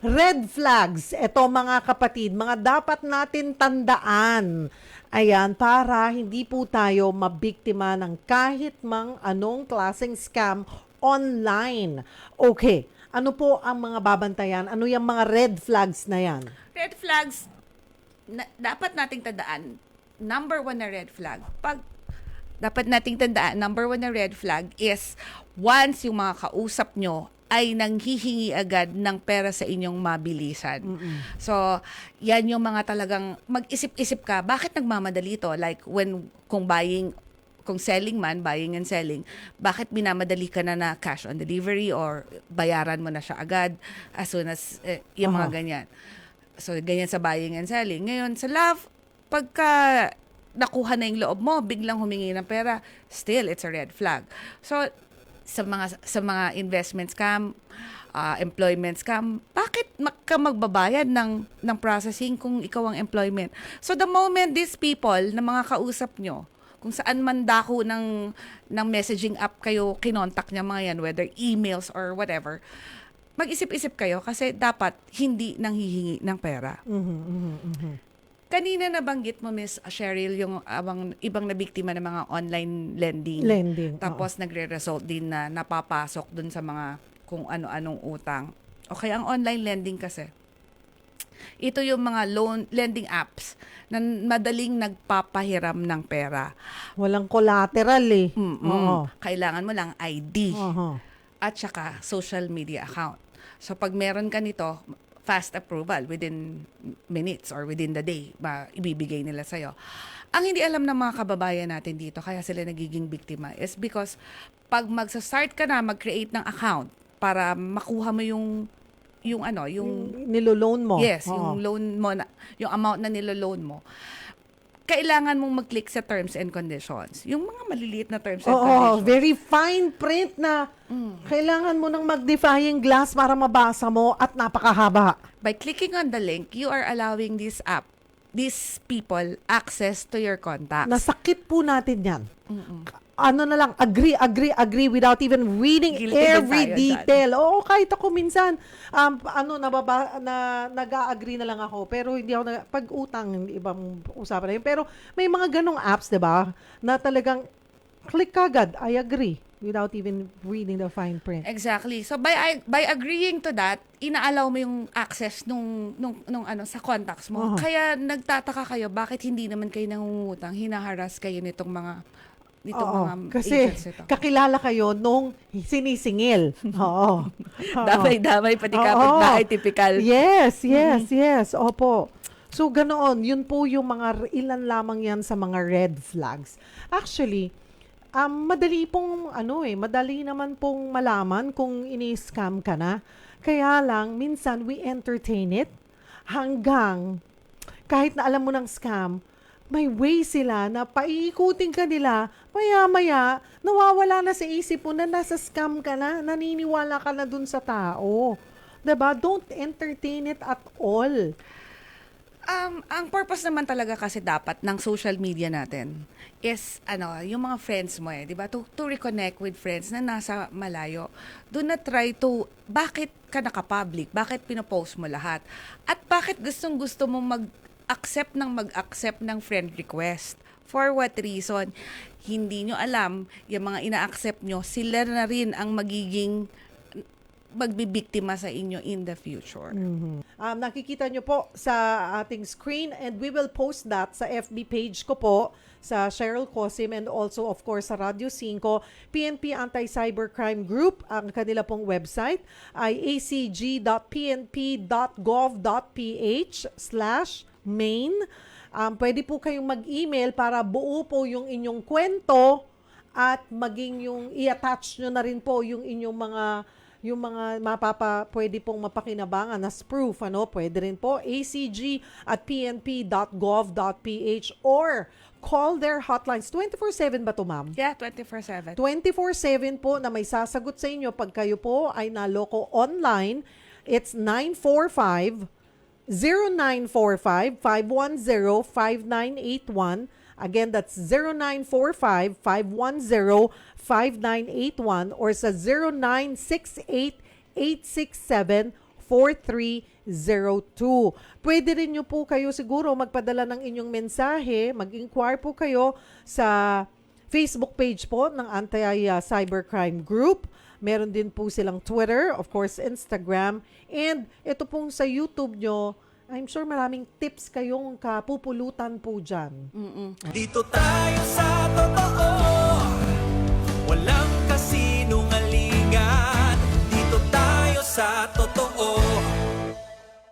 red flags. Ito mga kapatid, mga dapat natin tandaan. Ayan, para hindi po tayo mabiktima ng kahit mang anong klaseng scam online. Okay, ano po ang mga babantayan? Ano yung mga red flags na yan? Red flags, dapat nating tandaan, number one na red flag. Number one na red flag is once yung mga kausap nyo ay nanghihingi agad ng pera sa inyong mabilisan. So, yan yung mga talagang mag-isip-isip ka, bakit nagmamadali to? Like, kung selling man, buying and selling, bakit binamadali ka na cash on delivery or bayaran mo na siya agad as soon as yung mga ganyan. So, ganyan sa buying and selling. Ngayon, sa love, pagka nakuha na yung loob mo, biglang humingi ng pera, still, it's a red flag. So, sa mga investment scam, employment scam, bakit ka magbabayad ng processing kung ikaw ang employment? So, the moment these people na mga kausap nyo, kung saan man dako ng messaging app kayo, kinontak niya mga yan, whether emails or whatever, mag-isip-isip kayo kasi dapat hindi nanghihingi ng pera. Kanina nabanggit mo, Miss Cheryl, yung ibang nabiktima ng mga online lending. Tapos nagre-result din na napapasok dun sa mga kung ano-anong utang. Okay, ang online lending kasi, ito yung mga lending apps na madaling nagpapahiram ng pera. Walang collateral eh. Kailangan mo lang ID at saka social media account. So pag meron ka nito, fast approval within minutes or within the day, ibibigay nila sa'yo. Ang hindi alam ng mga kababayan natin dito, kaya sila nagiging biktima, is because pag magsa-start ka na mag-create ng account para makuha mo yung nilo-loan mo. Yes, yung loan mo, yung amount na nilo-loan mo. Kailangan mong mag-click sa terms and conditions. Yung mga maliliit na terms and conditions. Very fine print na kailangan mo nang magnifying glass para mabasa mo at napakahaba. By clicking on the link, you are allowing these these people access to your contacts. Nasakit po natin yan. Ano na lang, agree without even reading every detail. Oo, kahit ako minsan, nag-a-agree na lang ako. Pero hindi ako, pag-utang, ibang usapan na yun. Pero may mga ganong apps, diba, na talagang click agad, I agree, without even reading the fine print. Exactly. So by agreeing to that, inaalaw mo yung access nung sa contacts mo. Kaya nagtataka kayo, bakit hindi naman kayo nangungutang, hinaharas kayo nitong mga kasi kakilala kayo nung sinisingil. Damay-damay pati kapit-bahay, typical. Yes. Opo. So, ganoon. Yun po yung ilan lamang yan sa mga red flags. Actually, madali naman pong malaman kung ini-scam ka na. Kaya lang, minsan we entertain it hanggang kahit na alam mo ng scam, may way sila na paiikutin ka nila, maya-maya, nawawala na sa isip mo na nasa scam ka na, naniniwala ka na dun sa tao. Diba? Don't entertain it at all. Ang purpose naman talaga kasi dapat ng social media natin is, yung mga friends mo diba? To reconnect with friends na nasa malayo. Do not try to, bakit ka naka-public? Bakit pinopost mo lahat? At bakit gustong-gusto mo mag-accept ng friend request. For what reason? Hindi nyo alam, yung mga ina-accept nyo, sila na rin ang magbibiktima sa inyo in the future. Nakikita nyo po sa ating screen and we will post that sa FB page ko po, sa Cheryl Cosim and also of course sa Radio 5, PNP Anti-Cybercrime Group. Ang kanila pong website ay acg.pnp.gov.ph/main. Pwede po kayong mag-email para buo po yung inyong kwento at maging yung i-attach nyo na rin po yung inyong mga pwede pong mapakinabangan as proof, pwede rin po acg@pnp.gov.ph or call their hotlines. 24/7 ba to, ma'am? Yeah, 24/7. 24/7 po na may sasagot sa inyo pag kayo po ay naloko online. It's 0945-510-5981. Again, that's 0945-510-5981 or sa 0968-867-4444. 4302. Pwede rin nyo po kayo siguro magpadala ng inyong mensahe, mag-inquire po kayo sa Facebook page po ng Anti-Cybercrime Group. Meron din po silang Twitter, of course, Instagram. And ito pong sa YouTube nyo, I'm sure maraming tips kayong kapupulutan po dyan. Dito tayo sa totoo.